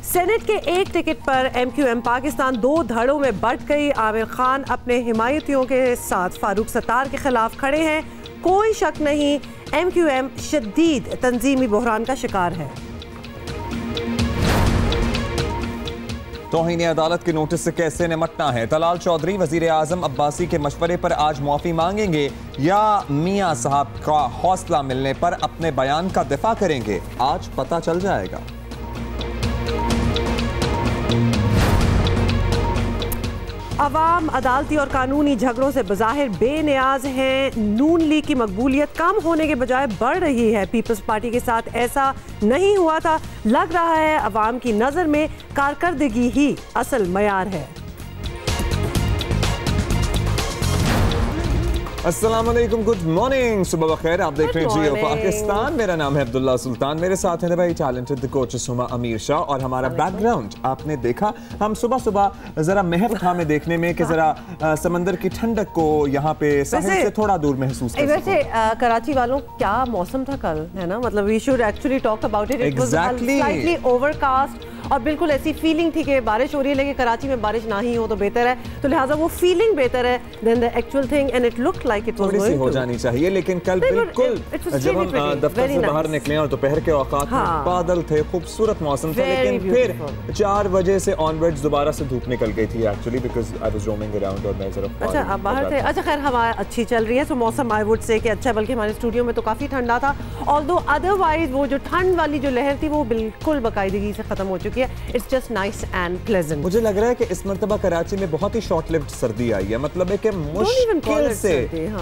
Senate के एक ticket पर MQM पाकिस्तान 2 धड़ों में बंट गई। आमिर खान अपने हिमायतियों के साथ फारूक सत्तार के खिलाफ खड़े हैं। कोई शक नहीं, MQM शदीद तंजीमी बहरान का शिकार है। तौहीन अदालत के नोटिस से कैसे निमटना है? तलाल चौधरी वजीर आजम अब्बासी के मशवरे पर आज मुआफी मांगेंगे या मियां साहब का हौसला मिलने पर अपने बयान का दिफा करेंगे? आज पता चल जाएगा। अवाम अदालती और कानूनी झगड़ों से बज़ाहिर बेनियाज हैं। नून लीग की मकबूलियत कम होने के बजाय बढ़ रही है। पीपल्स पार्टी के साथ ऐसा नहीं हुआ था। लग रहा है अवाम की नज़र में कारकर्दगी ही असल मयार है। अस्सलाम वालेकुम, गुड मॉर्निंग, सुबह बखैर। आप देख रहे हैं जियो पाकिस्तान। मेरा नाम है अब्दुल्ला सुल्तान। मेरे साथ है भाई टैलेंटेड द कोच सुमा अमीर शाह। और हमारा बैकग्राउंड आपने देखा, हम सुबह सुबह जरा महफ था में देखने में कि जरा समंदर की ठंडक को यहाँ पे साहिल से थोड़ा दूर महसूस कर सकते हैं। वैसे कराची वालों क्या मौसम था कल, है ना? मतलब we should actually talk about it. It was slightly overcast और बिल्कुल ऐसी फीलिंग थी कि बारिश हो रही है, लेकिन कराची में बारिश ना ही हो तो बेहतर है। तो लिहाजा वो फीलिंग बेहतर है than the actual thing and it looked like it was going हो जानी चाहिए। लेकिन कल बिल्कुल जब हम दफ्तर से बाहर निकले और दोपहर के औकात में बादल थे, खूबसूरत मौसम था, लेकिन फिर 4 बजे से ऑनवर्ड्स दोबारा से धूप निकल गई थी actually, because I was roaming around और मैं जरा अच्छा आप बाहर थे। अच्छा खैर हवा अच्छी चल रही है, तो मौसम आई वुड से कि अच्छा, बल्कि हमारे स्टूडियो में तो काफी ठंडा था। ऑल्दो अदरवाइज वो जो ठंड वाली जो लहर थी वो बिल्कुल बाकायदगी से खत्म हो चुकी है। It's just nice and pleasant. मुझे लग रहा है कि इस मर्तबा कराची में बहुत ही शॉर्ट लिव्ड सर्दी आई है। मतलब है कि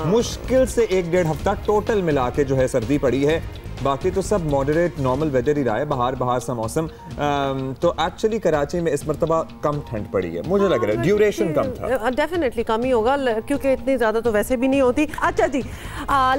मुश्किल से 1-1.5 हफ्ता टोटल मिला के जो है सर्दी पड़ी है। बाकी तो सब मॉडरेट नॉर्मल वेदर ही रहा है, बाहर सा मौसम। तो एक्चुअली कराची में इस मर्तबा कम ठंड पड़ी है। मुझे लग रहा है ड्यूरेशन कम था। डेफिनेटली कम ही होगा, क्योंकि इतनी ज़्यादा तो वैसे भी नहीं होती। अच्छा जी,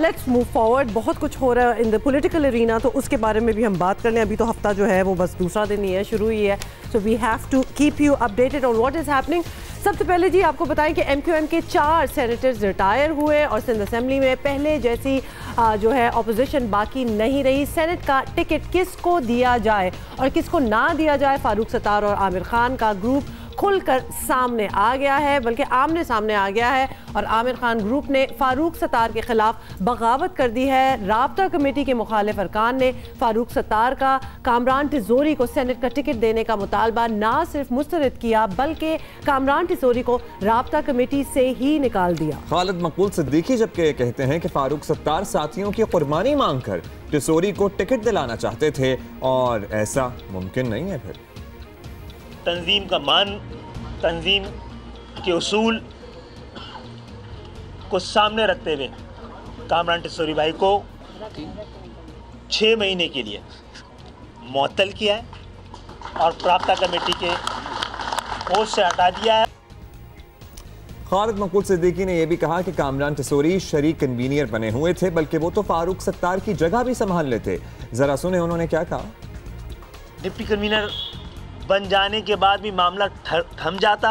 लेट्स मूव फॉरवर्ड। बहुत कुछ हो रहा है इन द पॉलिटिकल एरिना, तो उसके बारे में भी हम बात कर लें। अभी तो हफ्ता जो है वो बस दूसरा दिन ही है, शुरू ही है। So we have to keep you updated on what is happening. सबसे पहले जी आपको बताएं कि MQM के 4 सेनेटर्स रिटायर हुए और सिंध असेंबली में पहले जैसी जो है ऑपोजिशन बाकी नहीं रही। सेनेट का टिकट किसको दिया जाए और किसको ना दिया जाए, फारूक सत्तार और आमिर खान का ग्रुप खुलकर सामने आ गया है, बल्कि आमने सामने आ गया है। और आमिर खान ग्रुप ने फारूक सत्तार के खिलाफ बगावत कर दी है। राब्ता कमेटी के मुखालिफ अरकान ने फारूक सत्तार का कामरान तिजोरी को सेनेट का टिकट देने का मुतालबा ना सिर्फ मुस्तरद किया, बल्कि कामरान तिजोरी को राब्ता कमेटी से ही निकाल दिया। खालिद मकबूल सिद्दीकी जबकि कहते हैं कि फारूक सत्तार साथियों की कुर्बानी मांगकर तिजोरी को टिकट दिलाना चाहते थे और ऐसा मुमकिन नहीं है। फिर तंजीम का मान, तंजीम के उसूल को सामने रखते हुए कामरान तिजोरी भाई को 6 महीने के लिए मुअत्तल किया है और राब्ता कमेटी के पोस्ट से हटा दिया है। खालिद मकबूल सिद्दीकी ने यह भी कहा कि कामरान तिजोरी शरीक कन्वीनियर बने हुए थे, बल्कि वो तो फारूक सत्तार की जगह भी संभाल लेते। जरा सुने उन्होंने क्या कहा। डिप्टी कन्वीनर बन जाने के बाद भी मामला थम जाता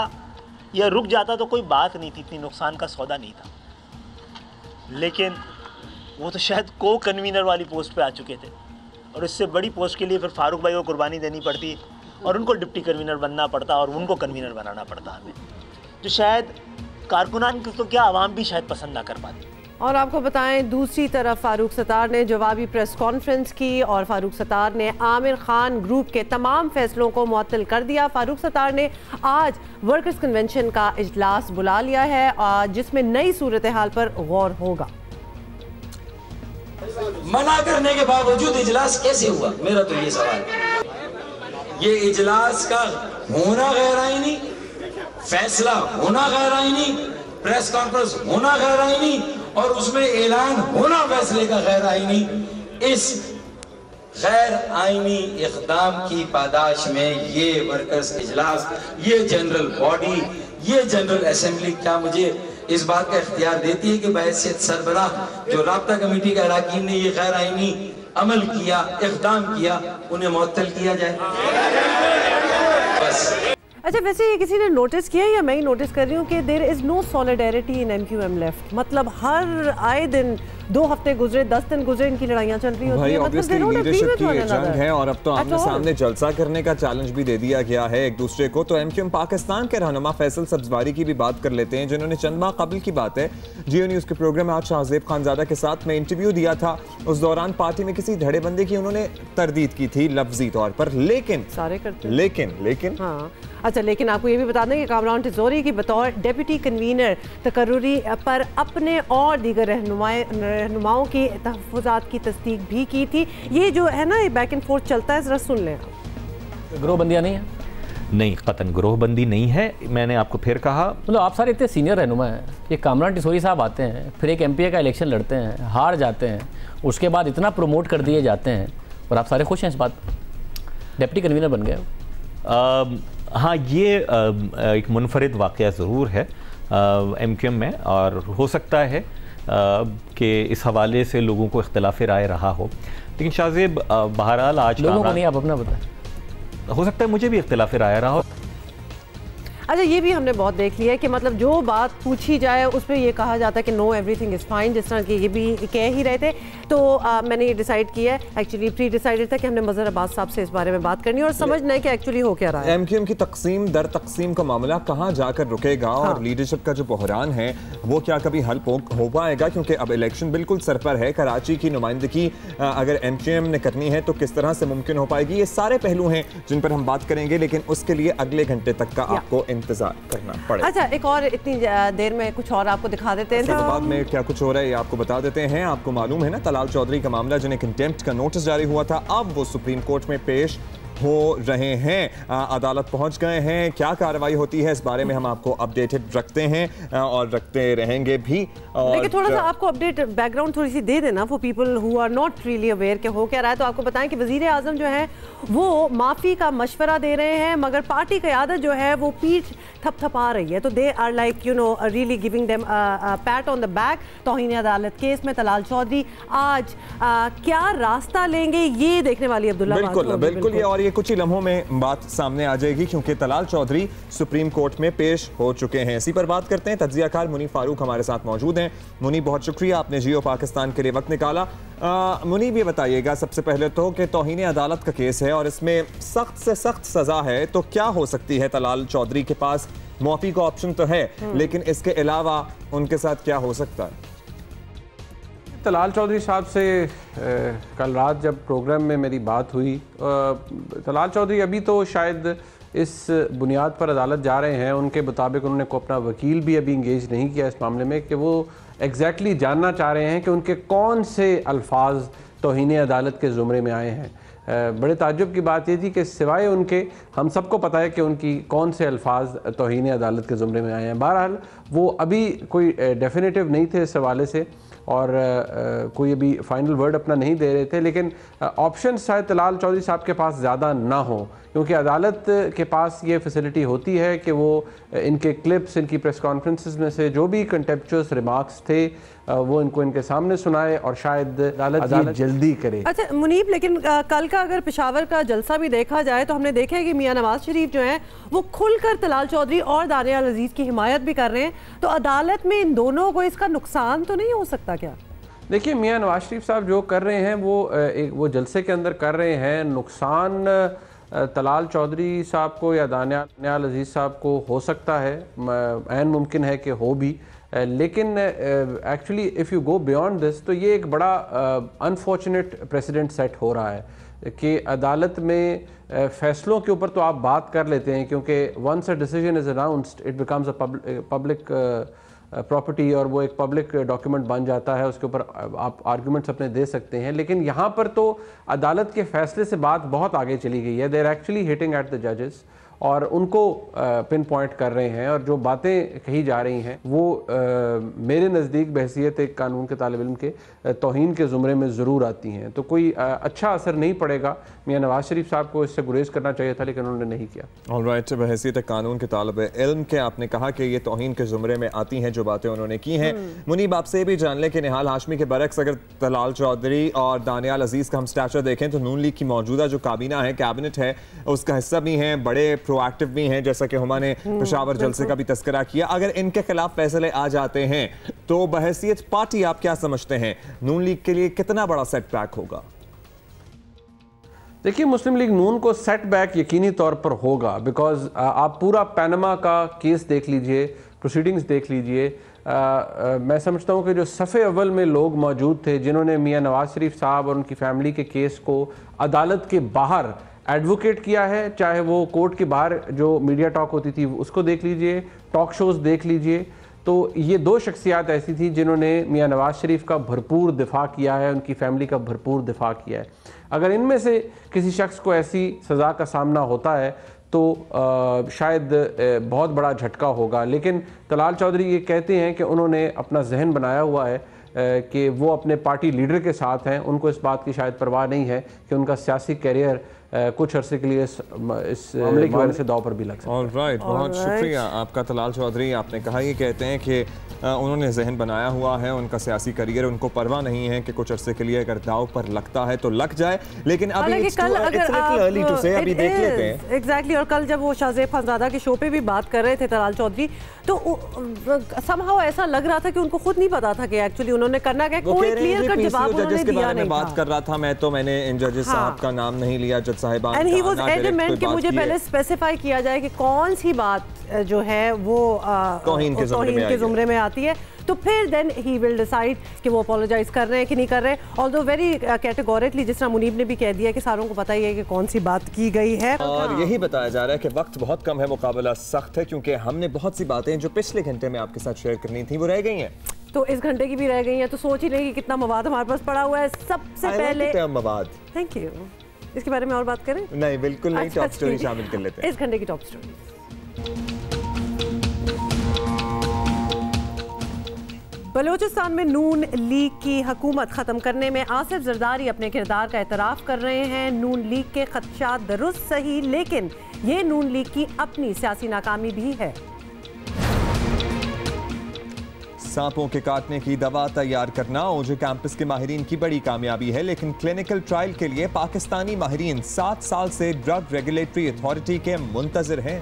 या रुक जाता तो कोई बात नहीं थी, इतनी नुकसान का सौदा नहीं था। लेकिन वो तो शायद को कन्वीनर वाली पोस्ट पे आ चुके थे और इससे बड़ी पोस्ट के लिए फिर फारूक भाई को कुर्बानी देनी पड़ती और उनको डिप्टी कन्वीनर बनना पड़ता और उनको कन्वीनर बनाना पड़ता हमें, जो शायद कारकुनान को तो क्या आवाम भी शायद पसंद ना कर पाती। और आपको बताएं दूसरी तरफ फारूक सत्तार ने जवाबी प्रेस कॉन्फ्रेंस की और फारूक सत्तार ने आमिर खान ग्रुप के तमाम फैसलों को मुअत्तल कर दिया। फारूक सत्तार ने आज वर्कर्स कन्वेंशन का इजलास बुला लिया है जिसमें नई सूरत हाल पर गौर होगा। मना करने के बावजूद इजलास कैसे हुआ, मेरा तो ये सवाल है। ये इजलास का होना गैर आईनी, फैसला होना गैर आईनी, प्रेस कॉन्फ्रेंस होना गैर आईनी और उसमें ऐलान होना फैसले का गैर आईनी। इस गैर आईनी इक़दाम की पादाश में ये वर्कर्स इजलास, ये जनरल बॉडी, ये जनरल असेंबली क्या मुझे इस बात का इख्तियार देती है कि बहैसियत सरबराह जो राब्ता कमेटी का अरकान ने ये गैर आईनी अमल किया, इक़दाम किया, उन्हें मुअत्तल किया जाए बस। अच्छा वैसे ये किसी ने नोटिस किया या मैं ही नोटिस कर रही हूँ कि there is no solidarity in MQM left. मतलब हर आए दिन 2 हफ्ते गुजरे, 10 दिन गुजरे, इनकी लड़ाइयाँ चल रही होती है। ऑब्वियसली लीडरशिप की ये जंग है और अब तो आमने सामने जलसा करने का चैलेंज भी दे दिया गया है एक दूसरे को। तो एमक्यूएम पाकिस्तान के रहनुमा फैसल सब्जवारी की भी बात कर लेते हैं, जिन्होंने चंद माह कबल की बात है जियो न्यूज़ के प्रोग्राम में आज शाहजेब खानजादा के साथ में इंटरव्यू दिया था। उस दौरान पार्टी में किसी धड़ेबंदी की उन्होंने तरदीद की थी लफ्जी तौर पर, लेकिन सारे करते लेकिन हाँ अच्छा, लेकिन आपको ये भी बता दें कि कामरान तिजोरी की बतौर डेप्यूटी कन्वीनर तकर्रुरी पर अपने और दीगर रहनुमाओं की तहफ़्फ़ुज़ात की तस्दीक भी की थी। ये जो है ना, ये बैक एंड फोर्थ चलता है, ज़रा सुन लें आप। ग्रोहबंदियाँ नहीं है? नहीं, कतन ग्रोहबंदी नहीं है। मैंने आपको फिर कहा, मतलब आप सारे इतने सीनियर रहनुमा हैं, ये कामरान तिजोरी साहब आते हैं, फिर एक एमपीए का इलेक्शन लड़ते हैं, हार जाते हैं, उसके बाद इतना प्रमोट कर दिए जाते हैं और आप सारे खुश हैं इस बात, डेप्टी कन्वीनर बन गए। हाँ, ये एक मुनफरिद वाक़या ज़रूर है एमक्यूएम में, और हो सकता है कि इस हवाले से लोगों को इख्तिलाफ़ राय रहा हो, लेकिन शाहजेब बहरहाल आज लोगों को नहीं, आप अपना बताएं। हो सकता है मुझे भी इख्तिलाफ़ राय रहा हो। अच्छा, ये भी हमने बहुत देख लिया है कि मतलब जो बात पूछी जाए उस पर ये कहा जाता है कि नो एवरीथिंग इज़ फाइन, जिस तरह कि ये भी कह ही रहे थे। तो मैंने ये डिसाइड किया है, एक्चुअली प्री डिसाइडेड था कि हमने मज़हर अब्बास साहब से इस बारे में बात करनी है और समझना है कि एक्चुअली हो क्या रहा है। एमक्यूएम की तकसीम दर तकसीम का मामला कहाँ जाकर रुकेगा, हाँ। और लीडरशिप का जो बहरान है वो क्या कभी हल हो पाएगा, क्योंकि अब इलेक्शन बिल्कुल सर पर है। कराची की नुमाइंदगी अगर एमक्यूएम ने करनी है तो किस तरह से मुमकिन हो पाएगी, ये सारे पहलू हैं जिन पर हम बात करेंगे, लेकिन उसके लिए अगले घंटे तक का आपको इंतजार करना पड़ेगा। अच्छा, एक और इतनी देर में कुछ और आपको दिखा देते हैं। बाद में क्या कुछ हो रहा है ये आपको बता देते हैं। आपको मालूम है ना, तलाल चौधरी का मामला, जिन्हें कंटेम्प्ट का नोटिस जारी हुआ था, अब वो सुप्रीम कोर्ट में पेश हो रहे हैं, अदालत पहुंच गए हैं। क्या कार्रवाई होती है इस बारे में हम आपको अपडेटेड रखते हैं और रखते रहेंगे भी। लेकिन थोड़ा सा आपको अपडेट बैकग्राउंड थोड़ी सी दे देना for people who are not really aware के हो क्या रहा है। तो आपको बताएं कि वजीर आजम जो है वो माफ़ी का मशवरा दे रहे हैं, मगर पार्टी क़यादत जो है वो पीठ थपथपा रही है। तो they are like you know really giving them pat on the back. तौहीन अदालत केस में तलाल चौधरी आज क्या रास्ता लेंगे, ये देखने वाली अब्दुल्ला बिल्कुल ये और ये कुछ ही लम्हों में बात सामने आ जाएगी, क्योंकि तलाल चौधरी सुप्रीम कोर्ट में पेश हो चुके हैं। इसी पर बात करते हैं। तज्जियाकार मुनी फारूक हमारे साथ मौजूद हैं। मुनी, बहुत शुक्रिया, आपने जियो पाकिस्तान के लिए वक्त निकाला। मुनी, ये बताइएगा सबसे पहले तो कि तौहीन अदालत का केस है और इसमें सख्त से सख्त सजा है, तो क्या हो सकती है तलाल चौधरी के पास? मुआफी का ऑप्शन तो है, लेकिन इसके अलावा उनके साथ क्या हो सकता है? तलाल चौधरी साहब से कल रात जब प्रोग्राम में मेरी बात हुई, तलाल चौधरी अभी तो शायद इस बुनियाद पर अदालत जा रहे हैं, उनके मुताबिक उन्होंने को अपना वकील भी अभी इंगेज नहीं किया इस मामले में, कि वो एग्जैक्टली जानना चाह रहे हैं कि उनके कौन से अल्फाज तौहीन अदालत के ज़ुमरे में आए हैं। बड़े ताज्जुब की बात ये थी कि सिवाय उनके हम सबको पता है कि उनकी कौन से अल्फाज तौहीन अदालत के ज़ुमरे में आए हैं। बहरहाल वो अभी कोई डेफिनेटिव नहीं थे इस हवाले से और कोई अभी फाइनल वर्ड अपना नहीं दे रहे थे, लेकिन ऑप्शन शायद तलाल चौधरी साहब के पास ज़्यादा ना हो, क्योंकि अदालत के पास ये फैसिलिटी होती है कि वो इनके क्लिप्स, इनकी प्रेस कॉन्फ्रेंसेस में से जो भी कंटेम्प्चुअस रिमार्क्स थे वो इनको इनके सामने सुनाए और शायद अदालत जल्दी करे। अच्छा मुनीब, लेकिन कल का अगर पेशावर का जलसा भी देखा जाए तो हमने देखा है कि मियां नवाज शरीफ जो हैं वो खुलकर तलाल चौधरी और दानियाल अजीज की हिमायत भी कर रहे हैं, तो अदालत में इन दोनों को इसका नुकसान तो नहीं हो सकता क्या? देखिए, मियां नवाज शरीफ साहब जो कर रहे हैं वो जलसे के अंदर कर रहे हैं, नुकसान तलाल चौधरी साहब को या दानियाल अजीज़ साहब को हो सकता है, ऐन मुमकिन है कि हो भी, लेकिन actually if you go beyond this तो ये एक बड़ा अनफॉर्चुनेट प्रेसिडेंट सेट हो रहा है कि अदालत में फ़ैसलों के ऊपर तो आप बात कर लेते हैं, क्योंकि once a decision is announced it becomes a public property और वो एक पब्लिक डॉक्यूमेंट बन जाता है, उसके ऊपर आप आर्गूमेंट्स अपने दे सकते हैं। लेकिन यहाँ पर तो अदालत के फैसले से बात बहुत आगे चली गई है। They are actually hitting at the जजेस और उनको पिन पॉइंट कर रहे हैं, और जो बातें कही जा रही हैं वो मेरे नज़दीक बहसीत एक कानून के तालिब इल्म के तौहीन के ज़ुमरे में ज़रूर आती हैं। तो कोई अच्छा असर नहीं पड़ेगा। मियां नवाज शरीफ साहब को इससे गुरेज करना चाहिए था, लेकिन उन्होंने नहीं किया। ऑलराइट, बहसीत कानून के तालिब इल्म के आपने कहा कि ये तौहीन के ज़ुमरे में आती हैं जो बातें उन्होंने की हैं। मुनीब, आपसे भी जान लें कि निहाल हाशमी के बरक्स अगर तलाल चौधरी और दानियाल अजीज़ का हम स्टैचर देखें तो नून लीग की मौजूदा जो काबीना है, कैबिनेट है, उसका हिस्सा भी हैं, बड़े प्रोएक्टिव भी हैं, जैसा कि हुमा ने पेशावर जलसे का भी तस्करा किया। अगर इनके खिलाफ फैसले आ जाते हैं तो बहैसियत पार्टी आप क्या समझते हैं, नून लीग के लिए कितना बड़ा सेटबैक होगा? देखिए, मुस्लिम लीग नून को सेटबैक यकीनी तौर पर होगा, बिकॉज आप पूरा पैनमा का केस देख लीजिए, प्रोसीडिंग्स देख लीजिए। मैं समझता हूँ कि जो सफ़े अव्वल में लोग मौजूद थे जिन्होंने मियां नवाज शरीफ साहब और उनकी फैमिली के केस को अदालत के बाहर एडवोकेट किया है, चाहे वो कोर्ट के बाहर जो मीडिया टॉक होती थी उसको देख लीजिए, टॉक शोज़ देख लीजिए, तो ये दो शख्सियात ऐसी थी जिन्होंने मियां नवाज शरीफ का भरपूर दिफा किया है, उनकी फैमिली का भरपूर दिफा किया है। अगर इनमें से किसी शख्स को ऐसी सज़ा का सामना होता है तो शायद बहुत बड़ा झटका होगा। लेकिन तलाल चौधरी ये कहते हैं कि उन्होंने अपना जहन बनाया हुआ है कि वो अपने पार्टी लीडर के साथ हैं, उनको इस बात की शायद परवाह नहीं है कि उनका सियासी कैरियर कुछ अरसे के लिए इस मामले की वजह से दाव पर भी लग सकता है। ऑलराइट, बहुत शुक्रिया आपका तलाल चौधरी। आपने कहा, ये कहते हैं कि उन्होंने जहन बनाया हुआ है, उनका सियासी करियर, उनको परवाह नहीं है कि कुछ अरसे के लिए अगर दाव पर लगता है तो लग जाए, लेकिन अभी अभी देख लेते हैं। एग्जैक्टली, और कल जब वो शाहजेब खानजादा के शो पे भी बात कर रहे थे तलाल चौधरी, तो समहाउ ऐसा लग रहा था कि उनको खुद नहीं पता था कि एक्चुअली उन्होंने करना क्या, कोई क्लियर कट जवाब उन्होंने दिया नहीं था। बात कर रहा था मैंने इन जजेस साहब का नाम नहीं लिया, जज साहिबान, एंड ही वाज एडमेंट कि मुझे पहले स्पेसिफाई किया जाए कि कौन सी बात जो है वो तौहीन के जुमरे में आती है, तो फिर देन ही विल डिसाइड कि वो अपोलोजाइज कर रहे हैं कि नहीं कर रहे। ऑल्दो वेरी कैटेगोरिकली, जिस तरह मुनीब ने भी कह दिया कि सारों को पता ही है कि कौन सी बात की गई है, और यही बताया जा रहा है कि वक्त बहुत कम है, मुकाबला सख्त है, क्योंकि हमने बहुत सी बातें जो पिछले घंटे में आपके साथ शेयर करनी थी वो रह गई हैं, तो इस घंटे की भी रह गई है। तो सोच ही नहीं कि कितना मवाद हमारे पास पड़ा हुआ है। सबसे पहले मवाद, थैंक यू, इसके बारे में और बात करें? नहीं, बिल्कुल नहीं, टॉप स्टोरी शामिल कर लेते हैं इस घंटे की टॉप स्टोरी। बलूचिस्तान में नून लीग की हुकूमत ख़त्म करने में आसिफ जरदारी अपने किरदार का एतराफ़ कर रहे हैं। नून लीग के खदशात दुरुस्त सही, लेकिन ये नून लीग की अपनी सियासी नाकामी भी है। सांपों के काटने की दवा तैयार करना ओजे कैंपस के माहिरीन की बड़ी कामयाबी है, लेकिन क्लिनिकल ट्रायल के लिए पाकिस्तानी माहिरीन 7 साल से ड्रग रेगुलेटरी अथॉरिटी के मुंतजिर हैं।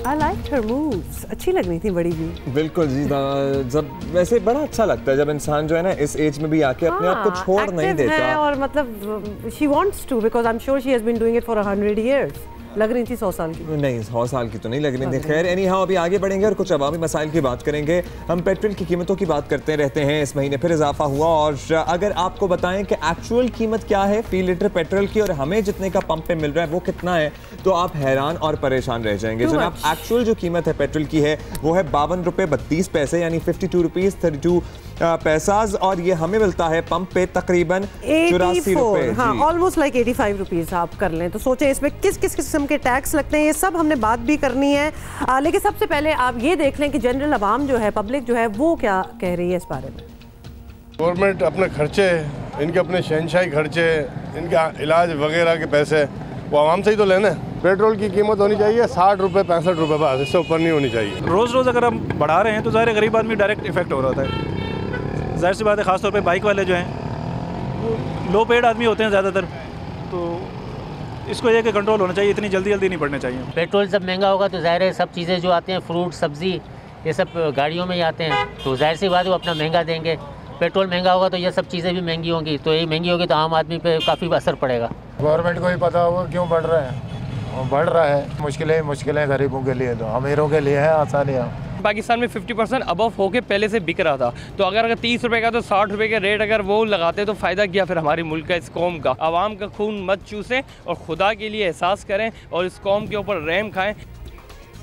I liked her moves, अच्छी लग रही थी बड़ी भी। बिल्कुल जी, जब वैसे बड़ा अच्छा लगता है जब इंसान जो है ना इस एज में भी आके अपने आप को छोड़ नहीं देता, और मतलब she wants to, because I'm sure she has been doing it for 100 years। लग रही थी 100 साल की, नहीं 100 साल की तो नहीं लग रही थी। खैर, एनी हाउ अभी आगे बढ़ेंगे और कुछ अवामी मसाइल की बात करेंगे। हम पेट्रोल की कीमतों की बात करते रहते हैं, इस महीने फिर इजाफा हुआ, और अगर आपको बताएं कि एक्चुअल कीमत क्या है फी लीटर पेट्रोल की और हमें जितने का पंप पे मिल रहा है वो कितना है, तो आप हैरान और परेशान रह जाएंगे। जनाब, एक्चुअल जो कीमत है पेट्रोल की है वो है 52 रुपये 32 पैसे, यानी 52 रुपीज़ 32 पैसाज, और ये हमें मिलता है पंप पे तकरीबन 84 रुपए, हाँ, ऑलमोस्ट लाइक 85 रुपीज़ आप कर लें। तो सोचें इसमें किस किस किस्म के टैक्स लगते हैं, ये सब हमने बात भी करनी है। लेकिन सबसे पहले आप ये देख लें कि जनरल आवाम जो है, पब्लिक जो है, वो क्या कह रही है इस बारे में। गवर्नमेंट अपने खर्चे, इनके अपने शहनशाही खर्चे, इनके इलाज वगैरह के पैसे वो आवाम से ही तो लेना है। पेट्रोल की कीमत होनी चाहिए 60 रुपये 65 रुपये बस, इससे ऊपर नहीं होनी चाहिए। रोज़ रोज़ अगर हम बढ़ा रहे हैं तो ज़ाहिर गरीब आदमी डायरेक्ट इफेक्ट हो रहा है। ज़ाहिर सी बात है, ख़ासतौर पे बाइक वाले जो हैं लो पेड आदमी होते हैं ज़्यादातर, तो इसको ये कि कंट्रोल होना चाहिए, इतनी जल्दी नहीं बढ़ने चाहिए। पेट्रोल जब महंगा होगा तो ज़ाहिर है सब चीज़ें जो आते हैं, फ्रूट सब्ज़ी ये सब गाड़ियों में ही आते हैं, तो ज़ाहिर सी बात है वो अपना महंगा देंगे। पेट्रोल महंगा होगा तो ये सब चीज़ें भी महंगी होंगी, तो ये महंगी होगी तो आम आदमी पे काफ़ी असर पड़ेगा। गवर्नमेंट को ही पता होगा क्यों बढ़ रहा है, बढ़ रहा है। मुश्किलें गरीबों के लिए, तो अमीरों के लिए है आसानियाँ। पाकिस्तान में 50% अबव होके पहले से बिक रहा था, तो अगर 30 रुपए का तो 60 रुपए के रेट अगर वो लगाते तो फ़ायदा क्या फिर हमारे मुल्क का, इस कौम का। आवाम का खून मत चूसें और खुदा के लिए एहसास करें और इस कौम के ऊपर रहम खाएं।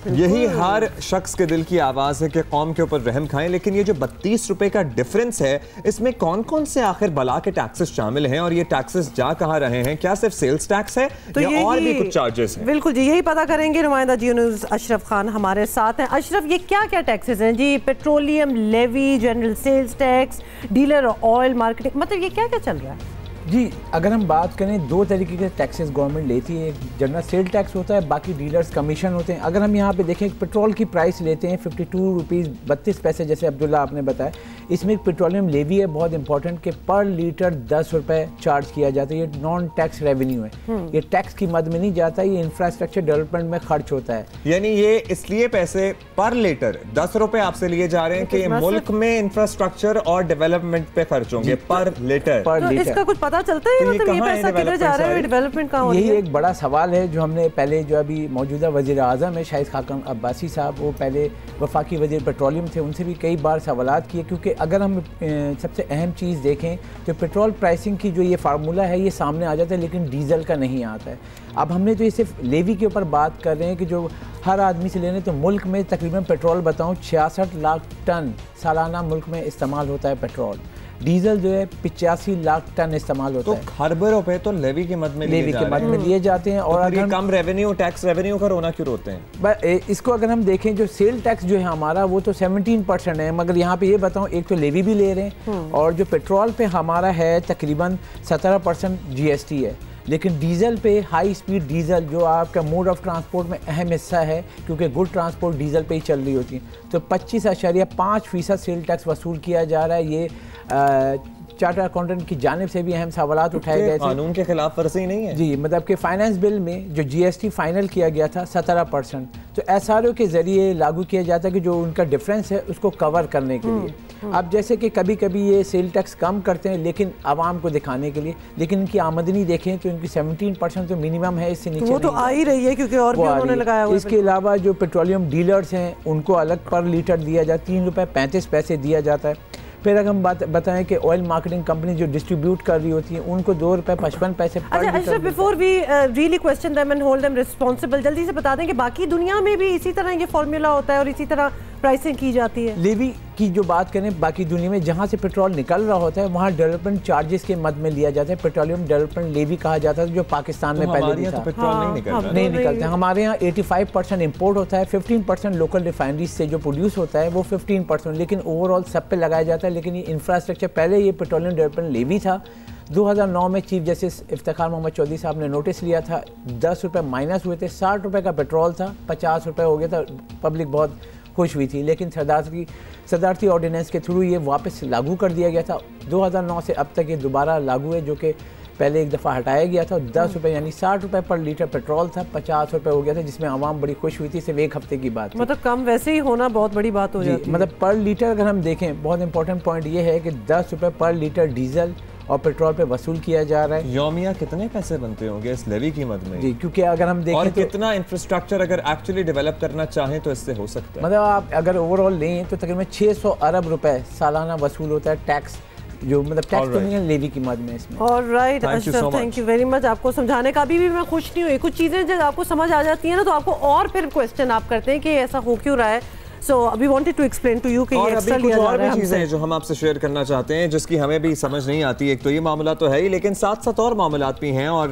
यही हर शख्स के दिल की आवाज़ है कि कौम के ऊपर रहम खाएं, लेकिन ये जो 32 रुपए का डिफरेंस है, इसमें कौन कौन से आखिर बला के टैक्सेस शामिल हैं और ये टैक्सेस जा कहाँ रहे हैं? क्या सिर्फ सेल्स टैक्स है तो या और भी कुछ चार्जेस हैं? बिल्कुल जी, यही पता करेंगे। नुमाइंदा जियो न्यूज़ अशरफ खान हमारे साथ हैं। अशरफ, ये क्या क्या टैक्सेस हैं जी? Petroleum levy, general sales tax, dealer oil marketing, मतलब ये क्या क्या चल रहा है? जी, अगर हम बात करें, दो तरीके के टैक्सेस गवर्नमेंट लेती है। एक जनरल सेल टैक्स होता है, बाकी डीलर्स कमीशन होते हैं। अगर हम यहाँ पे देखें, पेट्रोल की प्राइस लेते हैं 52 रुपीज़ 32 पैसे, जैसे अब्दुल्ला आपने बताया। इसमें एक पेट्रोलियम लेवी है बहुत इंपॉर्टेंट, कि पर लीटर 10 रुपये चार्ज किया जाता है। ये नॉन टैक्स रेवेन्यू है, ये टैक्स की मद में नहीं जाता, ये इंफ्रास्ट्रक्चर डेवलपमेंट में खर्च होता है। यानी ये इसलिए पैसे पर लीटर 10 रुपए आपसे लिए जा रहे हैं कि मुल्क में इंफ्रास्ट्रक्चर और डेवलपमेंट पे खर्च होंगे पर लीटर। तो इसका कुछ पता चलता है, मतलब ये पैसा किधर जा रहा है, डेवलपमेंट कहाँ हो रही है? यही एक बड़ा सवाल है जो हमने पहले, जो अभी मौजूदा वज़ीर आज़म है शाहिद खाकन अब्बासी साहब, वो पहले वफाकी वज़ीर पेट्रोलियम थे, उनसे भी कई बार सवालात किए। क्योंकि अगर हम सबसे अहम चीज़ देखें तो पेट्रोल प्राइसिंग की जो ये फार्मूला है ये सामने आ जाता है, लेकिन डीजल का नहीं आता है। अब हमने तो ये सिर्फ लेवी के ऊपर बात कर रहे हैं कि जो हर आदमी से लेने, तो मुल्क में तकरीबन पेट्रोल बताऊं 66 लाख टन सालाना मुल्क में इस्तेमाल होता है पेट्रोल। डीजल जो है 85 लाख टन इस्तेमाल होता है। तो खरबों रुपए तो लेवी के मद में लिए जाते हैं। और अगर कम रेवेन्यू, टैक्स रेवेन्यू का रोना क्यों रोते हैं? इसको अगर हम देखें, जो सेल टैक्स जो है हमारा, वो तो 17% है, मगर यहाँ पे ये बताऊँ, एक तो लेवी भी ले रहे हैं, और जो पेट्रोल पे हमारा है तकरीबन 17% GST है। लेकिन डीजल पे, हाई स्पीड डीजल जो आपका मोड ऑफ ट्रांसपोर्ट में अहम हिस्सा है, क्योंकि गुड ट्रांसपोर्ट डीजल पे ही चल रही होती है, तो 25.5% सेल टैक्स वसूल किया जा रहा है। ये चार्टर अकाउंटेंट की जानिब से भी अहम सवालात उठाए गए थे। कानून के खिलाफ वर्जी नहीं है जी, मतलब कि फाइनेंस बिल में जो GST फाइनल किया गया था 17%, तो SRO के ज़रिए लागू किया जाता है कि जो उनका डिफरेंस है उसको कवर करने के लिए। अब जैसे कि कभी कभी ये सेल टैक्स कम करते हैं, लेकिन आवाम को दिखाने के लिए, लेकिन इनकी आमदनी देखें तो इनकी 17% तो मिनिमम है, इससे नीचे वो तो आ ही रही है, क्योंकि और भी उन्होंने लगाया हुआ है। इसके अलावा जो पेट्रोलियम डीलर्स हैं उनको अलग पर लीटर दिया जाता है, 3 रुपये 35 पैसे दिया जाता है। फिर अगर हम बताएं कि ऑयल मार्केटिंग कंपनी जो डिस्ट्रीब्यूट कर रही होती है, उनको 2 रुपये 55 पैसे। अच्छा, before we really question them and hold them responsible, जल्दी से बता दें कि बाकी दुनिया में भी इसी तरह ये फॉर्मूला होता है और इसी तरह प्राइसिंग की जाती है? लेवी की जो बात करें, बाकी दुनिया में जहाँ से पेट्रोल निकल रहा होता है वहाँ डेवलपमेंट चार्जेस के मद में लिया जाता है। पेट्रोलियम डेवलपमेंट लेवी कहा जाता है, जो पाकिस्तान में पहले भी था। तो पेट्रोल नहीं निकलता। हमारे यहाँ 85% इम्पोर्ट होता है, 15% लोकल रिफाइनरीज से जो प्रोड्यूस होता है वो 15%, लेकिन ओवरऑल सब पे लगाया जाता है। लेकिन ये इंफ्रास्ट्रक्चर, पहले ये पेट्रोलियम डेवलपमेंट लेवी था। 2009 में चीफ जस्टिस इफ्तिखार मोहम्मद चौधरी साहब ने नोटिस लिया था, 10 रुपये माइनस हुए थे, 60 रुपये का पेट्रोल था, 50 रुपये हो गया था। पब्लिक बहुत खुश हुई थी, लेकिन सदारती ऑर्डिनेंस के थ्रू ये वापस लागू कर दिया गया था। 2009 से अब तक ये दोबारा लागू है, जो कि पहले एक दफ़ा हटाया गया था। 10 रुपये यानी 60 रुपये पर लीटर पेट्रोल था, 50 रुपये हो गया था, जिसमें आवाम बड़ी खुश हुई थी। सिर्फ एक हफ्ते की बात, मतलब कम वैसे ही होना बहुत बड़ी बात हो जाती है। मतलब पर लीटर अगर हम देखें, बहुत इंपॉर्टेंट पॉइंट ये है कि 10 रुपये पर लीटर डीजल और पेट्रोल पे वसूल किया जा रहा है। यौमिया कितने पैसे बनते होंगे इस लेवी की मद में? जी, क्योंकि अगर हम देखें और कितना इंफ्रास्ट्रक्चर अगर एक्चुअली डेवलप करना चाहें तो इससे हो सकता है। मतलब आप अगर ओवरऑल लें तो तकरीबन 600 अरब रुपए सालाना वसूल होता है टैक्स, जो मतलब टैक्स तो नहीं है, लेवी की मद में इसमें। Alright Ashraf, thank you very much आपको समझाने का। अभी भी मैं खुश नहीं हुई, कुछ चीज़ें जब आपको समझ आ जाती हैं ना तो आपको और फिर क्वेश्चन आप करते हैं कि ऐसा हो क्यों रहा है। So we wanted to explain to you कि ये एक्स्ट्रा लिया जा रहा है। और भी चीजें हैं जो हम आपसे शेयर करना चाहते हैं, जिसकी हमें भी समझ नहीं आती। एक तो ये मामला तो है ही, लेकिन साथ साथ और मामलात भी हैं। और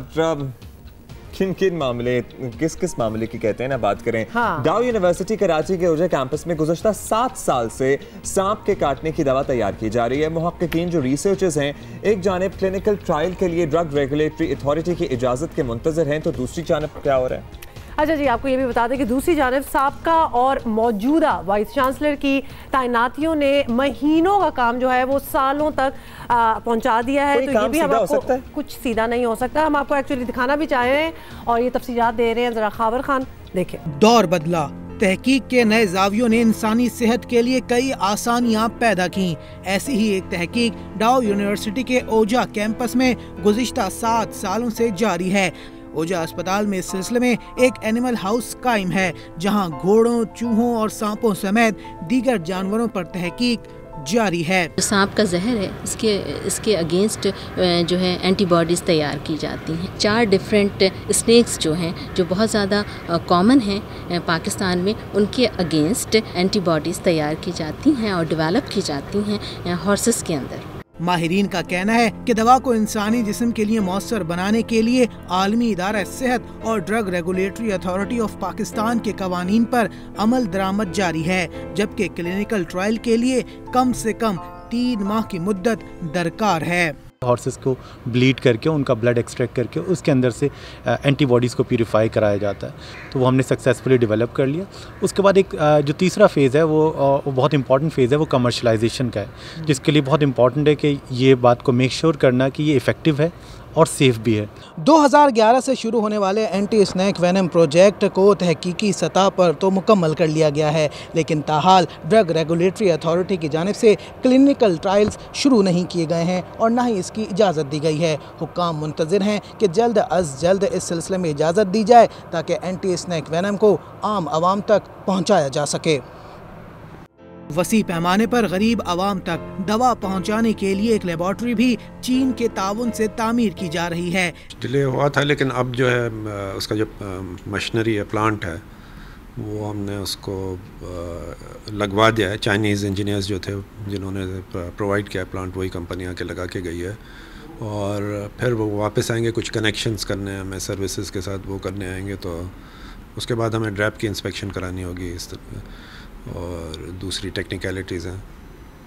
किन मामले, किस मामले की कहते हैं ना, बात करें। डाउ यूनिवर्सिटी कराची के उजे कैंपस में गुज़श्ता 7 साल से सांप के काटने की दवा तैयार की जा रही है। मुहक्किकीन जो रिसर्चर्स हैं, एक जानिब क्लिनिकल ट्रायल के लिए ड्रग रेगुलेटरी अथॉरिटी की इजाज़त के मुंतज़र हैं, तो दूसरी जानिब क्या हो रहा है? अच्छा जी, आपको ये भी बता दें कि दूसरी जानिब साबका और मौजूदा वाइस चांसलर की तैनातियों ने महीनों का काम जो है वो सालों तक पहुंचा दिया है। तो ये भी हम आपको कुछ सीधा नहीं हो सकता। हम आपको एक्चुअली दिखाना भी चाह रहे हैं और ये तफसीलात दे रहे हैं, जरा खावर खान देखें। दौर बदला, तहकीक के नए जावियों ने इंसानी सेहत के लिए कई आसानियां पैदा की। ऐसी ही एक तहकीक डाउ यूनिवर्सिटी के ओजा कैंपस में गुज़िश्ता 7 सालों से जारी है। ओजा अस्पताल में इस सिलसिले में एक एनिमल हाउस कायम है, जहां घोड़ों, चूहों और सांपों समेत दीगर जानवरों पर तहकीक जारी है। सांप का जहर है, इसके अगेंस्ट जो है एंटीबॉडीज़ तैयार की जाती हैं। 4 डिफरेंट स्नेक्स जो हैं, जो बहुत ज़्यादा कॉमन हैं पाकिस्तान में, उनके अगेंस्ट एंटीबॉडीज़ तैयार की जाती हैं और डेवलप की जाती हैं हॉर्सेस के अंदर। माहिरीन का कहना है कि दवा को इंसानी जिस्म के लिए मौसर बनाने के लिए आलमी इदारा सेहत और drug regulatory authority of Pakistan के कवानीन पर अमल दरामद जारी है, जबकि क्लिनिकल ट्रायल के लिए कम से कम 3 माह की मुद्दत दरकार है। हॉर्सेस को ब्लीड करके उनका ब्लड एक्सट्रैक्ट करके उसके अंदर से एंटीबॉडीज़ को प्यूरिफाई कराया जाता है, तो वो हमने सक्सेसफुली डेवलप कर लिया। उसके बाद एक जो तीसरा फेज़ है वो बहुत इंपॉर्टेंट फेज़ है, वो कमर्शलाइजेशन का है, जिसके लिए बहुत इंपॉर्टेंट है कि ये बात को मेक श्योर करना कि ये इफ़ेक्टिव है और सेफ भी है। 2011 से शुरू होने वाले एंटी स्नैक वेनम प्रोजेक्ट को तहकीकी सतह पर तो मुकम्मल कर लिया गया है, लेकिन ताहाल ड्रग रेगुलेटरी अथॉरिटी की जानिब से क्लिनिकल ट्रायल्स शुरू नहीं किए गए हैं और ना ही इसकी इजाज़त दी गई है। हुक्काम मुंतज़िर हैं कि जल्द अज जल्द इस सिलसिले में इजाज़त दी जाए ताकि एंटी स्नैक वेनम को आम आवाम तक पहुँचाया जा सके। वसी पैमाने पर गरीब आवाम तक दवा पहुंचाने के लिए एक लेबॉर्ट्री भी चीन के ताउन से तामीर की जा रही है। डिले हुआ था, लेकिन अब जो है उसका जो मशीनरी है, प्लांट है, वो हमने उसको लगवा दिया है। चाइनीज़ इंजीनियर्स जो थे जिन्होंने प्रोवाइड किया प्लांट, वही कंपनी आके लगा के गई है और फिर वो वापस आएंगे, कुछ कनेक्शंस करने हैं हमें सर्विसेज के साथ, वो करने आएंगे, तो उसके बाद हमें ड्रैप की इंस्पेक्शन करानी होगी इस तरह और दूसरी टेक्निकलिटीज़ हैं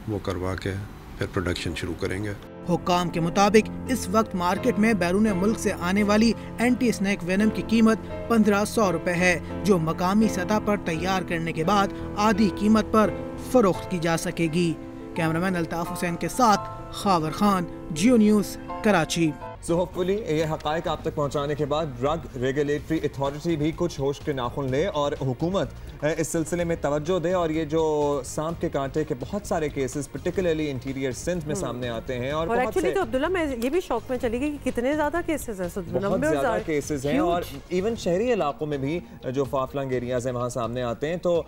वो करवा के फिर प्रोडक्शन शुरू करेंगे। हुक्काम के मुताबिक इस वक्त मार्केट में बैरून मुल्क से आने वाली एंटी स्नैक वेनम की कीमत 1500 रुपए है, जो मकामी सतह पर तैयार करने के बाद आधी कीमत पर फरोख्त की जा सकेगी। कैमरामैन अल्ताफ हुसैन के साथ खावर खान, जियो न्यूज़, कराची। सो होपफुली ये हक़ाइक़ आप तक पहुँचाने के बाद ड्रग रेगुलेटरी अथॉरिटी भी कुछ होश के नाखुन ले और हुकूमत इस सिलसिले में तवज्जो दे और ये जो सांप के कांटे के बहुत सारे केसेस पर्टिकुलरली इंटीरियर सिंध में सामने आते हैं और एक्चुअली तो अब्दुल्ला मैं ये भी शौक में चली गई कि कितने ज़्यादा केसेस हैं, बहुत ज़्यादा केसेस हैं और इवन शहरी इलाकों में भी जो फाफलंग एरियाज़ हैं वहाँ सामने आते हैं, तो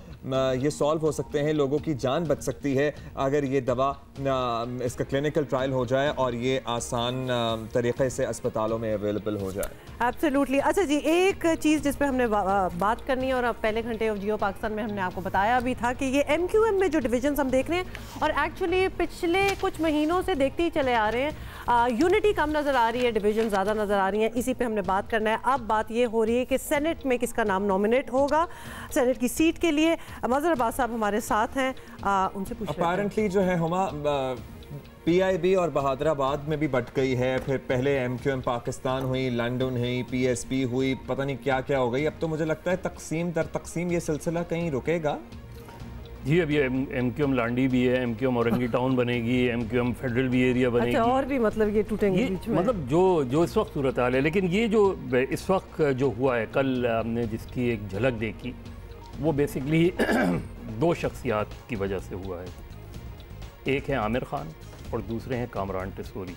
ये सॉल्व हो सकते हैं, लोगों की जान बच सकती है अगर ये दवा इसका क्लिनिकल ट्रायल हो जाए और ये आसान तरीके से अस्पतालों में अवेलेबल हो जाए। एब्सोल्युटली। अच्छा जी, एक चीज़ जिस पे हमने बात करनी है और अब पहले घंटे ऑफ जियो पाकिस्तान में हमने आपको बताया भी था कि ये MQM में जो डिविजन्स हम देख रहे हैं और एक्चुअली पिछले कुछ महीनों से देखते ही चले आ रहे हैं, यूनिटी कम नज़र आ रही है, डिवीजन ज़्यादा नज़र आ रही हैं, इसी पे हमने बात करना है। अब बात ये हो रही है कि सेनेट में किसका नाम नॉमिनेट होगा सेनेट की सीट के लिए। मज़हर अब्बास साहब हमारे साथ हैं, उनसे पूछ रहे हैं। अपैरेंटली जो है हुमा PIB और बहादराबाद में भी बट गई है, फिर पहले MQM पाकिस्तान हुई, लंदन हुई, PSP हुई, पता नहीं क्या क्या हो गई। अब तो मुझे लगता है तकसीम दर तकसीम ये सिलसिला कहीं रुकेगा। जी, अभी MQM लांडी भी है, MQM औरंगी टाउन बनेगी, MQM फेडरल भी एरिया बनेगी। अच्छा, और भी मतलब ये टूटेंगे बीच में, मतलब जो इस वक्त सूरत हाल है। लेकिन ये जो इस वक्त जो हुआ है, कल हमने जिसकी एक झलक देखी, वो बेसिकली दो शख्सियात की वजह से हुआ है। एक है आमिर खान और दूसरे हैं कामरान टिसूरी।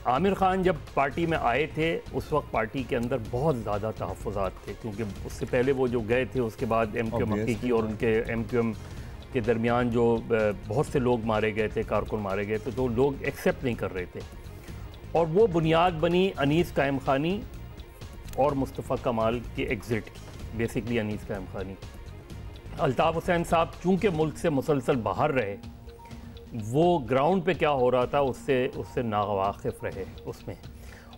आमिर खान जब पार्टी में आए थे उस वक्त पार्टी के अंदर बहुत ज़्यादा तहफ़्फ़ुज़ात थे, क्योंकि उससे पहले वो जो गए थे उसके बाद MQM हकीकी और उनके MQM के दरमियान जो बहुत से लोग मारे गए थे, कारकुन मारे गए थे, तो लोग एक्सेप्ट नहीं कर रहे थे और वो बुनियाद बनी अनीस कायम खानी और मुस्तफ़ा कमाल के एग्ज़िट की। बेसिकली अनीस कायम खानी, अल्ताफ़ हुसैन साहब चूँकि मुल्क से मुसलसल बाहर रहे, वो ग्राउंड पे क्या हो रहा था उससे नावाकिफ़ रहे उसमें,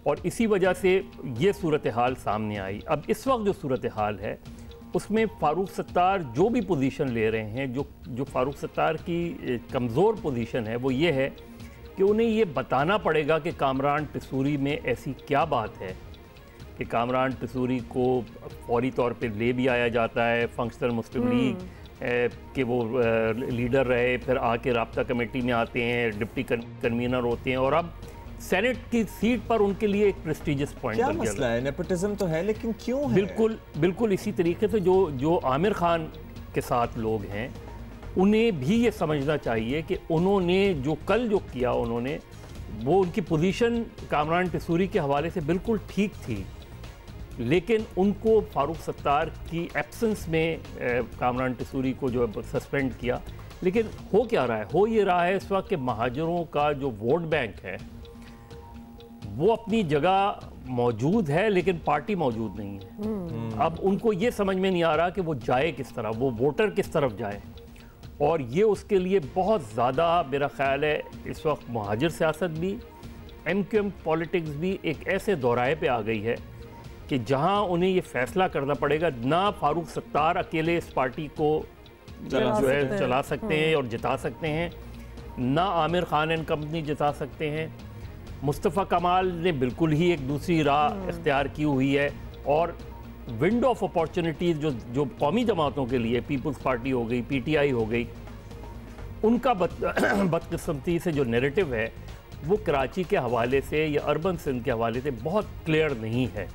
और इसी वजह से ये सूरत हाल सामने आई। अब इस वक्त जो सूरत हाल है उसमें फ़ारूक सत्तार जो भी पोजीशन ले रहे हैं, जो फ़ारूक सत्तार की कमज़ोर पोजीशन है वो ये है कि उन्हें ये बताना पड़ेगा कि कामरान टिसूरी में ऐसी क्या बात है कि कामरान टिसूरी को फौरी तौर पे ले भी आया जाता है। फंक्शनल मुस्लिम लीग के वो लीडर रहे, फिर आके राब्ता कमेटी में आते हैं, डिप्टी कन्वीनर होते हैं और अब सेनेट की सीट पर उनके लिए एक प्रेस्टिजियस पॉइंट क्या मसला है? नेपोटिज्म तो है, लेकिन क्यों है? बिल्कुल इसी तरीके से जो आमिर खान के साथ लोग हैं उन्हें भी ये समझना चाहिए कि उन्होंने जो कल जो किया, उन्होंने वो उनकी पोजीशन कामरान टिसूरी के हवाले से बिल्कुल ठीक थी, लेकिन उनको फ़ारूक सत्तार की एब्सेंस में कामरान टिसूरी को जो सस्पेंड किया। लेकिन हो क्या रहा है? हो ये रहा है इस वक्त कि महाजरों का जो वोट बैंक है वो अपनी जगह मौजूद है लेकिन पार्टी मौजूद नहीं है। अब उनको ये समझ में नहीं आ रहा कि वो जाए किस तरह, वो वोटर किस तरफ जाए, और ये उसके लिए बहुत ज़्यादा मेरा ख़्याल है इस वक्त महाजर सियासत भी, MQM पॉलिटिक्स भी एक ऐसे दौराए पे आ गई है कि जहां उन्हें ये फैसला करना पड़ेगा, ना फ़ारूक सत्तार अकेले इस पार्टी को चला सकते हैं और जिता सकते हैं, ना आमिर खान एंड कंपनी जिता सकते हैं, मुस्तफ़ा कमाल ने बिल्कुल ही एक दूसरी राह इख्तियार की हुई है और विंडो ऑफ अपॉर्चुनिटीज़ जो कौमी जमातों के लिए पीपल्स पार्टी हो गई, पीटीआई हो गई, उनका बदकिस्मती से जो नैरेटिव है वो कराची के हवाले से या अर्बन सिंध के हवाले से बहुत क्लियर नहीं है।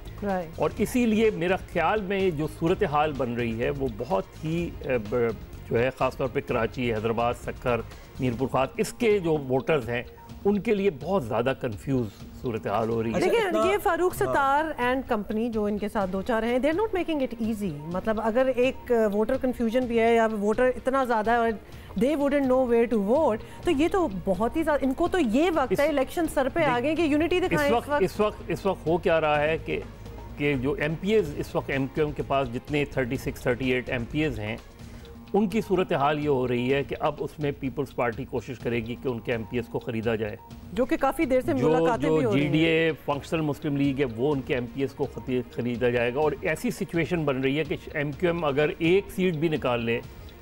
और इसीलिए मेरा ख्याल में जो सूरत हाल बन रही है वो बहुत ही जो है ख़ास तौर पे कराची, हैदराबाद, सक्कर, मीरपुर खास, इसके जो वोटर्स हैं उनके लिए बहुत ज़्यादा कंफ्यूज सूरत हाल हो रही है। देखिए ये फारूक सत्तार एंड कंपनी जो इनके साथ दो चार हैं, they are not making it easy. मतलब अगर एक वोटर कंफ्यूजन भी है या वोटर इतना ज़्यादा है और they wouldn't know where to vote, तो ये तो बहुत ही ज़्यादा, इनको तो ये वक्त है इलेक्शन सर पे आ गए कि यूनिटी दिखाएं। इस वक्त हो क्या रहा है कि जो MPs इस वक्त MQM के पास जितने 36-38 MPs हैं, उनकी सूरत हाल ये हो रही है कि अब उसमें पीपल्स पार्टी कोशिश करेगी कि उनके MPs को ख़रीदा जाए, जो कि काफ़ी देर से मुलाकातें भी हो रही हैं। GDA फंक्शनल मुस्लिम लीग है वो उनके MPs को ख़रीदा जाएगा और ऐसी सिचुएशन बन रही है कि MQM अगर एक सीट भी निकाल ले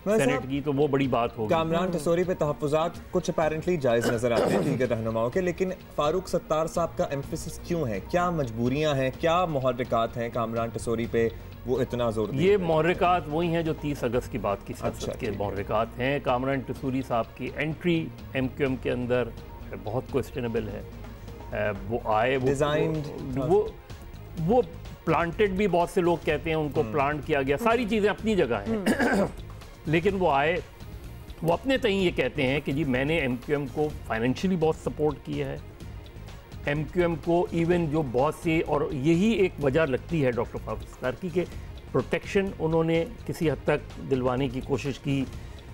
सेनेट की तो वो बड़ी बात होगी। कामरान टिसोरी पे तहफ़्फ़ुज़ात कुछ अपैरेंटली जायज़ नज़र आते हैं दीगर रहनुमाओं के, लेकिन फारूक सत्तार साहब का एम्फेसिस क्यों है? क्या मजबूरियां हैं, क्या मुहर्रिकात हैं कामरान टिसोरी पे वो इतना जोर देते हैं? ये मुहर्रिकात वही हैं जो 30 अगस्त की बात की सियासत के मुहर्रिकात हैं। कामरान टिसोरी साहब की एंट्री MQM के अंदर बहुत क्वेश्चनेबल है। वो आए वो प्लांटेड भी बहुत से लोग कहते हैं, उनको प्लांट किया गया, सारी चीज़ें अपनी जगह हैं लेकिन वो आए, वो अपने तहीं ये कहते हैं कि जी मैंने MQM को फाइनेंशियली बहुत सपोर्ट किया है, MQM को इवन जो बहुत सी, और यही एक वजह लगती है डॉक्टर फारूक सत्तार की कि प्रोटेक्शन उन्होंने किसी हद तक दिलवाने की कोशिश की,